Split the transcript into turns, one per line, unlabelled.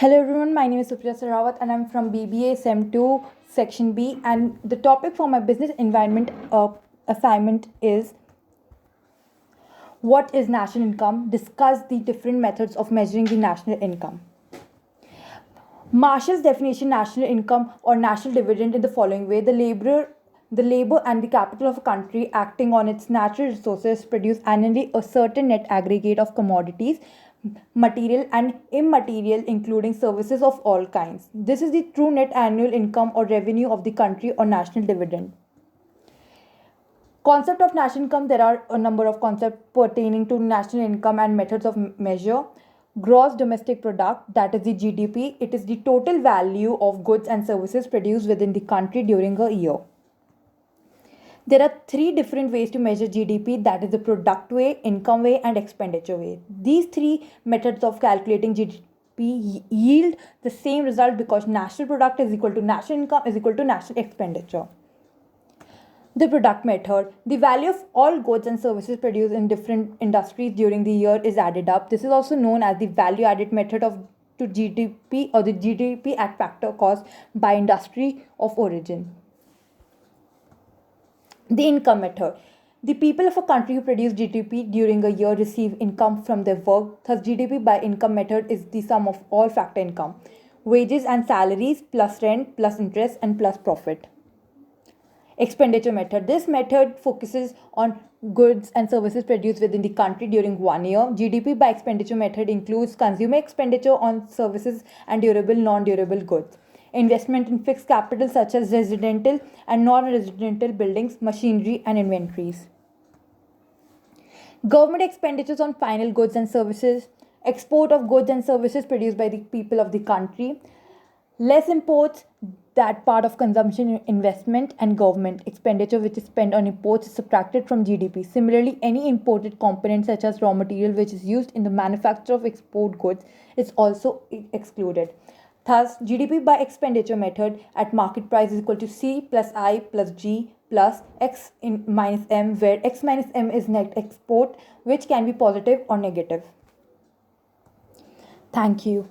Hello everyone, my name is Supriya Sarawat and I'm from BBA SEM 2 Section B, and the topic for my business environment assignment is what is national income? Discuss the different methods of measuring the national income. Marshall's definition national income or national dividend in the following way: the labor and the capital of a country acting on its natural resources produce annually a certain net aggregate of commodities, material and immaterial, including services of all kinds. This is the true net annual income or revenue of the country or national dividend. Concept of national income: there are a number of concepts pertaining to national income and methods of measure. Gross domestic product, that is the GDP, it is the total value of goods and services produced within the country during a year. There are three different ways to measure GDP, that is the product way, income way and expenditure way. These three methods of calculating GDP yield the same result because national product is equal to national income is equal to national expenditure. The product method: the value of all goods and services produced in different industries during the year is added up. This is also known as the value added method of to GDP or the GDP at factor cost by industry of origin. The income method: the people of a country who produce GDP during a year receive income from their work. Thus, GDP by income method is the sum of all factor income, wages and salaries plus rent plus interest and plus profit. Expenditure method: this method focuses on goods and services produced within the country during 1 year. GDP by expenditure method includes consumer expenditure on services and durable non-durable goods, investment in fixed capital such as residential and non-residential buildings, machinery and inventories. Government expenditures on final goods and services, export of goods and services produced by the people of the country, less imports, that part of consumption, investment and government expenditure which is spent on imports is subtracted from GDP. Similarly, any imported component such as raw material which is used in the manufacture of export goods is also excluded. Thus, GDP by expenditure method at market price is equal to C plus I plus G plus X in minus M, where X minus M is net export, which can be positive or negative. Thank you.